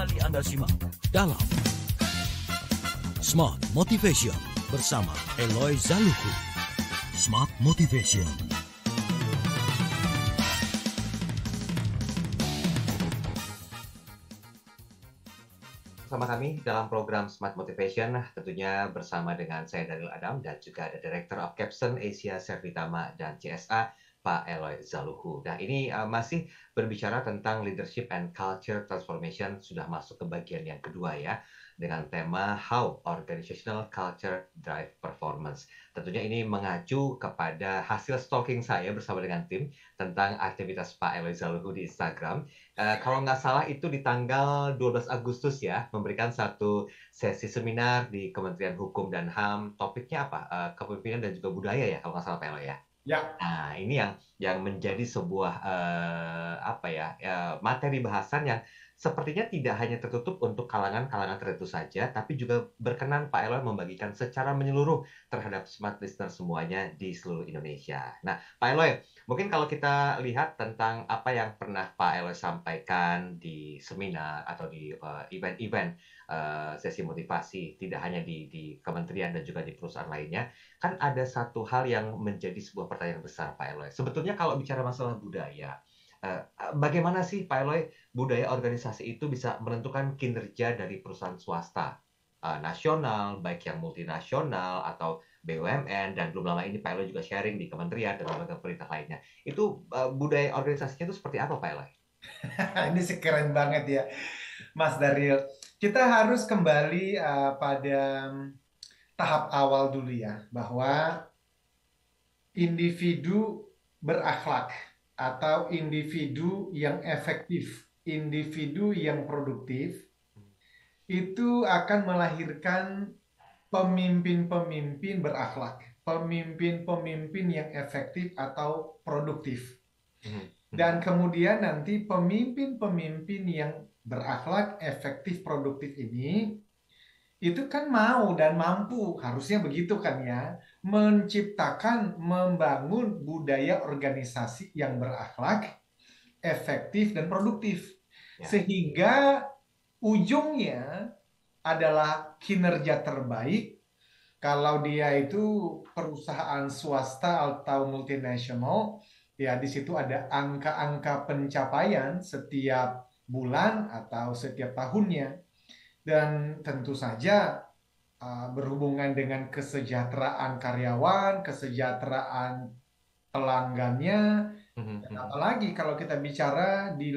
Kembali Anda simak dalam Smart Motivation bersama Eloy Zaluku. Smart Motivation. Bersama kami dalam program Smart Motivation, tentunya bersama dengan saya Daniel Adam dan juga ada Director of Capson Asia Servitama dan CSA, Pak Eloy Zaluhu. Nah, ini masih berbicara tentang leadership and culture transformation, sudah masuk ke bagian yang kedua ya, dengan tema How Organizational Culture Drive Performance. Tentunya ini mengacu kepada hasil stalking saya bersama dengan tim tentang aktivitas Pak Eloy Zaluhu di Instagram. Kalau nggak salah itu di tanggal 12 Agustus ya, memberikan satu sesi seminar di Kementerian Hukum dan HAM. Topiknya apa? Kepemimpinan dan juga budaya ya, kalau nggak salah Pak Eloy ya. Ya, Nah, ini yang menjadi sebuah materi bahasan yang sepertinya tidak hanya tertutup untuk kalangan-kalangan tertentu saja, tapi juga berkenan Pak Eloy membagikan secara menyeluruh terhadap smart listener semuanya di seluruh Indonesia. Nah, Pak Eloy, mungkin kalau kita lihat tentang apa yang pernah Pak Eloy sampaikan di seminar atau di event-event sesi motivasi, tidak hanya di kementerian dan juga di perusahaan lainnya, kan ada satu hal yang menjadi sebuah pertanyaan besar, Pak Eloy. Sebetulnya kalau bicara masalah budaya, bagaimana sih, Pak Eloy, budaya organisasi itu bisa menentukan kinerja dari perusahaan swasta nasional, baik yang multinasional atau BUMN, dan belum lama ini Pak Eloy juga sharing di kementerian dan lembaga pemerintah lainnya. Itu budaya organisasinya itu seperti apa, Pak Eloy? ini sih keren banget ya, Mas Daryl. Kita harus kembali pada tahap awal dulu ya, bahwa individu berakhlak atau individu yang efektif, individu yang produktif, itu akan melahirkan pemimpin-pemimpin berakhlak, pemimpin-pemimpin yang efektif atau produktif. Dan kemudian nanti pemimpin-pemimpin yang berakhlak, efektif, produktif ini itu kan mau dan mampu, harusnya begitu kan ya, menciptakan, membangun budaya organisasi yang berakhlak, efektif, dan produktif. Ya. Sehingga ujungnya adalah kinerja terbaik. Kalau dia itu perusahaan swasta atau multinasional, ya di situ ada angka-angka pencapaian setiap bulan atau setiap tahunnya. Dan tentu saja berhubungan dengan kesejahteraan karyawan, kesejahteraan pelanggannya, dan apalagi kalau kita bicara di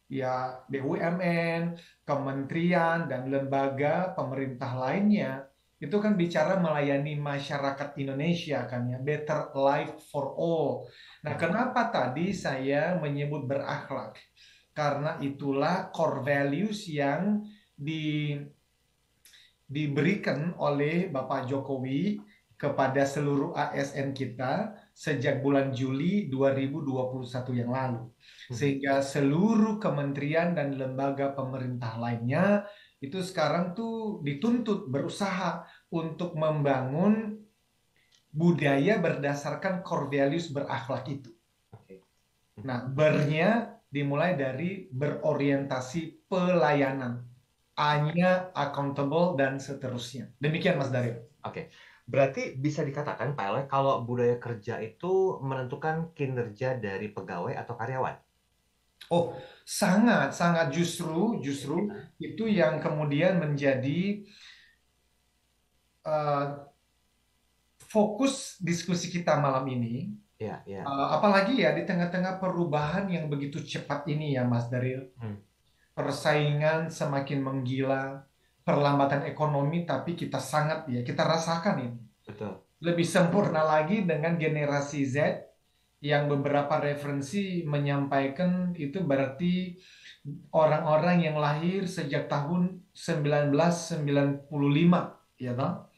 ya BUMN, kementerian, dan lembaga pemerintah lainnya, itu kan bicara melayani masyarakat Indonesia kan ya, better life for all. Nah, kenapa tadi saya menyebut berakhlak? Karena itulah core values yang diberikan oleh Bapak Jokowi kepada seluruh ASN kita sejak bulan Juli 2021 yang lalu. Sehingga seluruh kementerian dan lembaga pemerintah lainnya itu sekarang tuh dituntut berusaha untuk membangun budaya berdasarkan core values berakhlak itu. Nah, bernya dimulai dari berorientasi pelayanan, A-nya accountable, dan seterusnya. Demikian Mas Daryl. Oke. Berarti bisa dikatakan, Pak Eloy, kalau budaya kerja itu menentukan kinerja dari pegawai atau karyawan? Oh, sangat justru itu yang kemudian menjadi fokus diskusi kita malam ini. Ya, ya. Apalagi ya di tengah-tengah perubahan yang begitu cepat ini ya Mas Daryl. Persaingan semakin menggila, perlambatan ekonomi, tapi kita rasakan ini. Betul. Lebih sempurna lagi dengan generasi Z yang beberapa referensi menyampaikan itu berarti orang-orang yang lahir sejak tahun 1995, ya toh?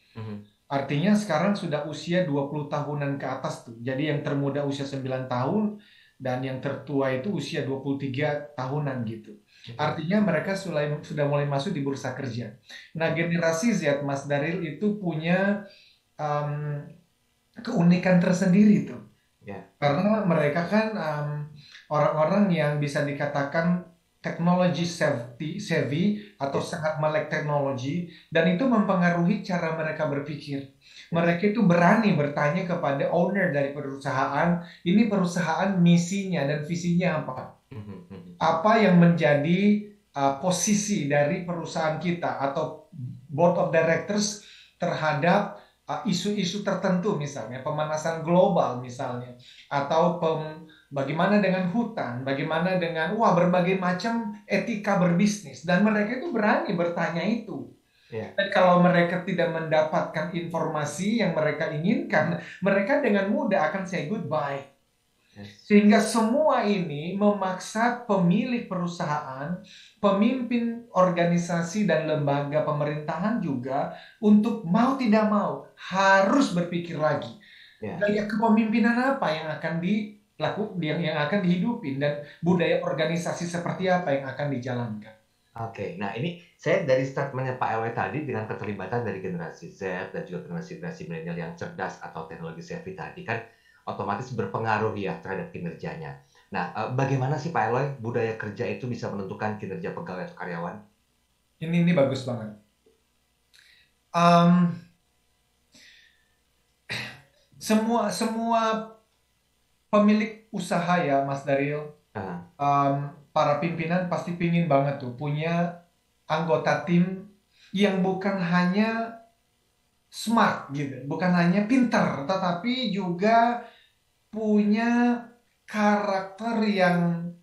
Artinya sekarang sudah usia 20 tahunan ke atas tuh. Jadi yang termuda usia 9 tahun dan yang tertua itu usia 23 tahunan gitu. Artinya mereka sudah mulai masuk di bursa kerja. Nah, generasi Z, Mas Daryl, itu punya keunikan tersendiri tuh. Yeah. Karena mereka kan orang-orang yang bisa dikatakan technology savvy atau sangat melek teknologi, dan itu mempengaruhi cara mereka berpikir. Mereka itu berani bertanya kepada owner dari perusahaan, ini perusahaan misinya dan visinya apa? Apa yang menjadi posisi dari perusahaan kita atau board of directors terhadap isu-isu tertentu, misalnya pemanasan global misalnya, atau bagaimana dengan hutan, bagaimana dengan berbagai macam etika berbisnis, dan mereka itu berani bertanya itu. Dan kalau mereka tidak mendapatkan informasi yang mereka inginkan, mereka dengan mudah akan say goodbye. Sehingga semua ini memaksa pemilik perusahaan, pemimpin organisasi dan lembaga pemerintahan juga untuk mau tidak mau harus berpikir lagi. Gaya kepemimpinan apa yang akan yang akan dihidupin, dan budaya organisasi seperti apa yang akan dijalankan. Oke, nah ini saya dari statementnya Pak Eloy tadi dengan keterlibatan dari generasi Z dan juga generasi milenial yang cerdas atau teknologi savvy tadi kan otomatis berpengaruh ya terhadap kinerjanya. Nah, bagaimana sih Pak Eloy budaya kerja itu bisa menentukan kinerja pegawai atau karyawan? Ini bagus banget. Semua pemilik usaha ya Mas Daryl, para pimpinan pasti pingin banget tuh punya anggota tim yang bukan hanya smart gitu, bukan hanya pinter, tetapi juga punya karakter yang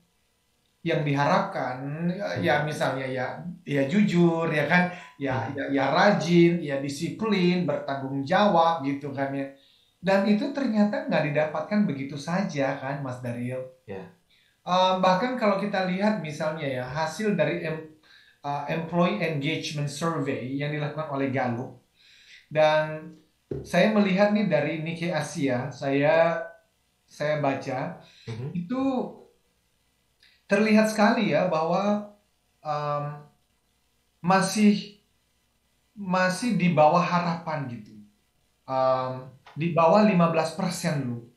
diharapkan. Ya misalnya ya jujur ya kan, ya rajin, ya disiplin, bertanggung jawab gitu kan ya. Dan itu ternyata nggak didapatkan begitu saja kan Mas Daryl. Bahkan kalau kita lihat misalnya ya hasil dari Employee Engagement Survey yang dilakukan oleh Gallup, dan saya melihat nih dari Nikkei Asia, saya baca itu terlihat sekali ya bahwa masih di bawah harapan gitu, di bawah 15% loh.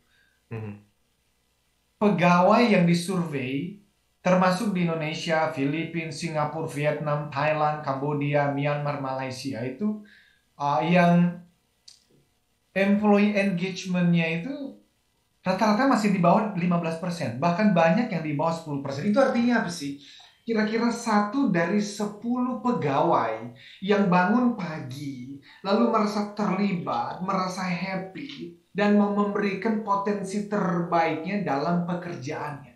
Pegawai yang disurvei termasuk di Indonesia, Filipina, Singapura, Vietnam, Thailand, Kambodia, Myanmar, Malaysia itu yang employee engagement-nya itu rata-rata masih di bawah 15%, bahkan banyak yang di bawah 10%. Itu artinya apa sih? Kira-kira 1 dari 10 pegawai yang bangun pagi lalu merasa terlibat, merasa happy, dan memberikan potensi terbaiknya dalam pekerjaannya.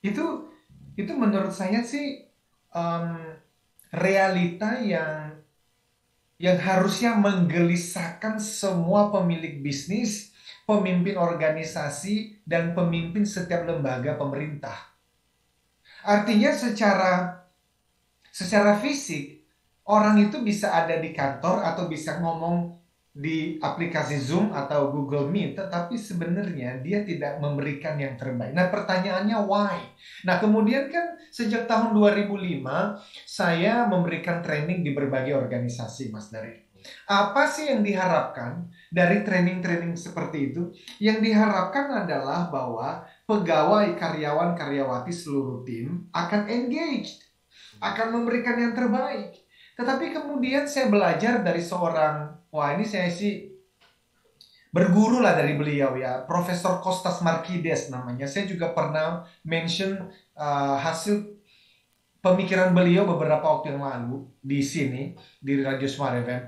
Itu menurut saya sih realita yang harusnya menggelisahkan semua pemilik bisnis, pemimpin organisasi, dan pemimpin setiap lembaga pemerintah. Artinya secara fisik orang itu bisa ada di kantor atau bisa ngomong di aplikasi Zoom atau Google Meet, tetapi sebenarnya dia tidak memberikan yang terbaik. Nah, pertanyaannya why? Nah, kemudian kan sejak tahun 2005 saya memberikan training di berbagai organisasi, Mas Daryl. Apa sih yang diharapkan dari training-training seperti itu? Yang diharapkan adalah bahwa pegawai, karyawan, karyawati seluruh tim akan engaged, akan memberikan yang terbaik. Tetapi kemudian saya belajar dari seorang, ini saya sih berguru lah dari beliau ya, Profesor Kostas Markides namanya. Saya juga pernah mention hasil pemikiran beliau beberapa waktu yang lalu di sini, di Radio Smart FM.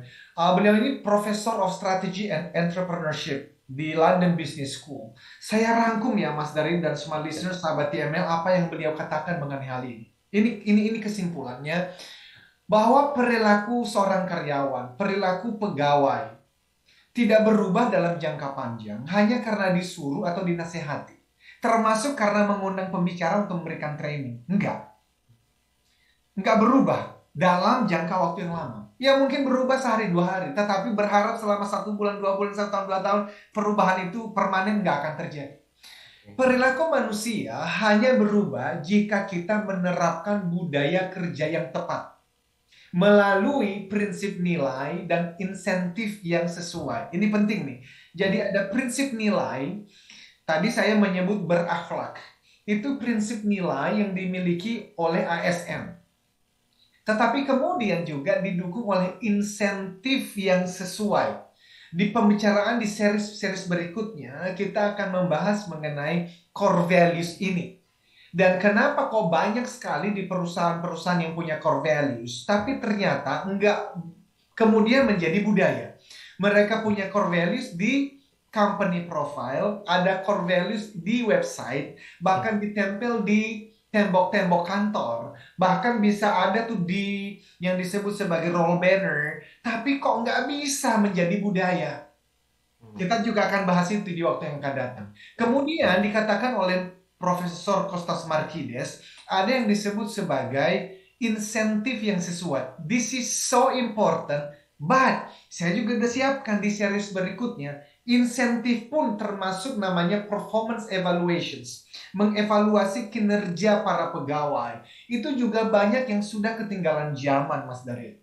Beliau ini Professor of Strategy and Entrepreneurship di London Business School. Saya rangkum ya Mas Daryl dan semua listeners sahabat TML apa yang beliau katakan mengenai hal ini. Ini kesimpulannya, bahwa perilaku seorang karyawan, perilaku pegawai tidak berubah dalam jangka panjang hanya karena disuruh atau dinasehati. Termasuk karena mengundang pembicara untuk memberikan training. Enggak berubah dalam jangka waktu yang lama. Ya mungkin berubah sehari 2 hari, tetapi berharap selama 1 bulan, 2 bulan, 1 tahun, 2 tahun perubahan itu permanen nggak akan terjadi. Perilaku manusia hanya berubah jika kita menerapkan budaya kerja yang tepat melalui prinsip nilai dan insentif yang sesuai. Ini penting nih. Jadi ada prinsip nilai. Tadi saya menyebut berakhlak. itu prinsip nilai yang dimiliki oleh ASN. Tetapi kemudian juga didukung oleh insentif yang sesuai. Di pembicaraan di series berikutnya, kita akan membahas mengenai core values ini. Dan kenapa kok banyak sekali di perusahaan-perusahaan yang punya core values, tapi ternyata enggak kemudian menjadi budaya. Mereka punya core values di company profile, ada core values di website, bahkan ditempel di tembok-tembok kantor, bahkan bisa ada tuh di yang disebut sebagai roll banner, tapi kok nggak bisa menjadi budaya. Kita juga akan bahas itu di waktu yang akan datang. Kemudian dikatakan oleh Profesor Kostas Markides, ada yang disebut sebagai insentif yang sesuai. This is so important, but saya juga udah siapkan di series berikutnya. Insentif pun termasuk namanya performance evaluations. Mengevaluasi kinerja para pegawai. Itu juga banyak yang sudah ketinggalan zaman, Mas Daryl.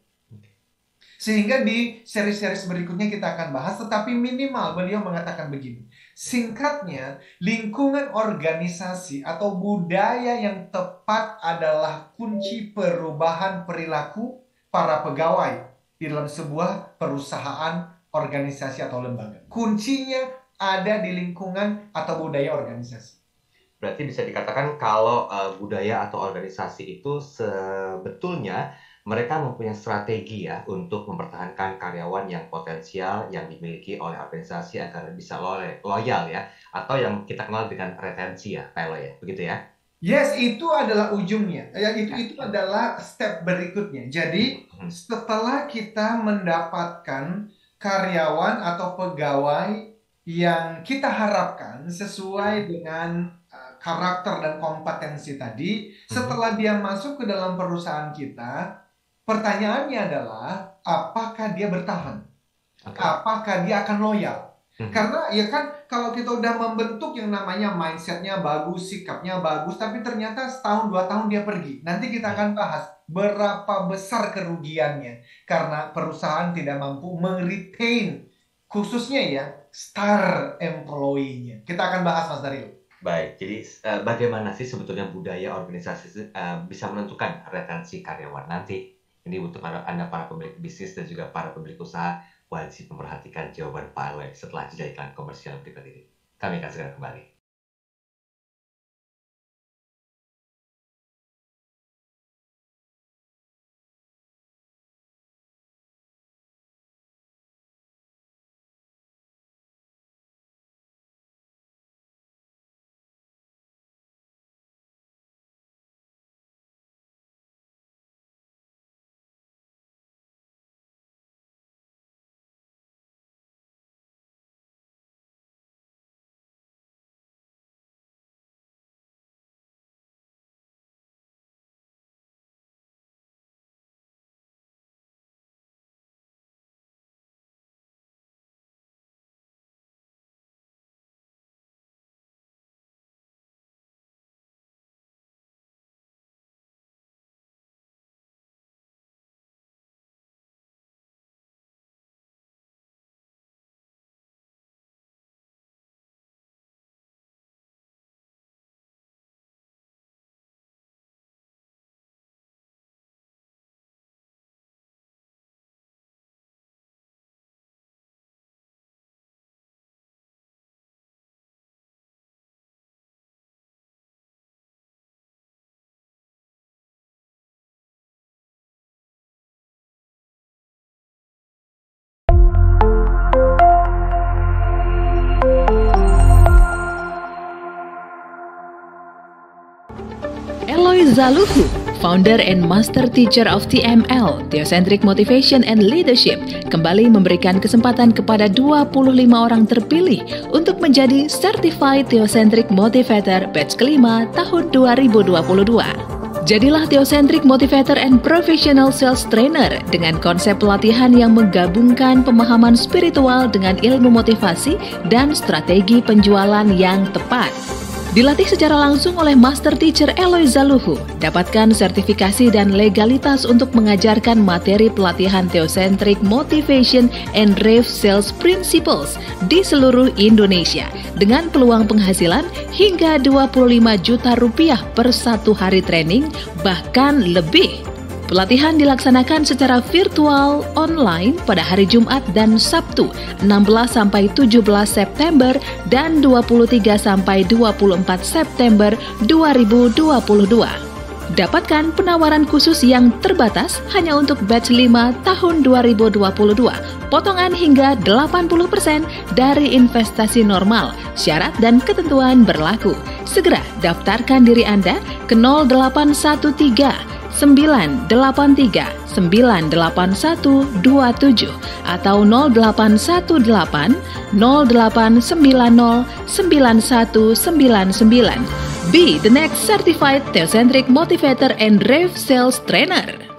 Sehingga di seri-seri berikutnya kita akan bahas, tetapi minimal beliau mengatakan begini. Singkatnya, lingkungan organisasi atau budaya yang tepat adalah kunci perubahan perilaku para pegawai di dalam sebuah perusahaan, organisasi atau lembaga. Kuncinya ada di lingkungan atau budaya organisasi. Berarti bisa dikatakan kalau budaya atau organisasi itu sebetulnya mereka mempunyai strategi ya untuk mempertahankan karyawan yang potensial yang dimiliki oleh organisasi agar bisa loyal ya, atau yang kita kenal dengan retensi ya, Pak Eloy ya, begitu ya? Yes, itu adalah ujungnya. Ya, itu adalah step berikutnya. Jadi setelah kita mendapatkan karyawan atau pegawai yang kita harapkan sesuai dengan karakter dan kompetensi tadi, setelah dia masuk ke dalam perusahaan kita, pertanyaannya adalah apakah dia bertahan? Apakah dia akan loyal? Karena ya kan kalau kita udah membentuk yang namanya mindsetnya bagus, sikapnya bagus, tapi ternyata setahun 2 tahun dia pergi. Nanti kita akan bahas berapa besar kerugiannya karena perusahaan tidak mampu meretain khususnya ya star employee-nya. Kita akan bahas, Mas Daryl. Baik, jadi bagaimana sih sebetulnya budaya organisasi bisa menentukan retensi karyawan nanti? Ini untuk Anda para pemilik bisnis dan juga para pemilik usaha wajib memperhatikan jawaban Pak Eloy setelah jeda iklan komersial berikut ini. Kami akan segera kembali. Eloy Zaluhu, founder and master teacher of TML, Theocentric Motivation and Leadership, kembali memberikan kesempatan kepada 25 orang terpilih untuk menjadi Certified Theocentric Motivator batch kelima tahun 2022. Jadilah Theocentric Motivator and Professional Sales Trainer dengan konsep pelatihan yang menggabungkan pemahaman spiritual dengan ilmu motivasi dan strategi penjualan yang tepat. Dilatih secara langsung oleh Master Teacher Eloy Zaluhu, dapatkan sertifikasi dan legalitas untuk mengajarkan materi pelatihan Theocentric Motivation and Rev Sales Principles di seluruh Indonesia dengan peluang penghasilan hingga 25 juta rupiah per 1 hari training, bahkan lebih. Pelatihan dilaksanakan secara virtual online pada hari Jumat dan Sabtu 16-17 September dan 23-24 September 2022. Dapatkan penawaran khusus yang terbatas hanya untuk batch 5 tahun 2022. Potongan hingga 80% dari investasi normal. Syarat dan ketentuan berlaku. Segera daftarkan diri Anda ke 0813 983 98127 atau 0818 0890 9199. Be the next certified Theocentric Motivator and Rev Sales Trainer.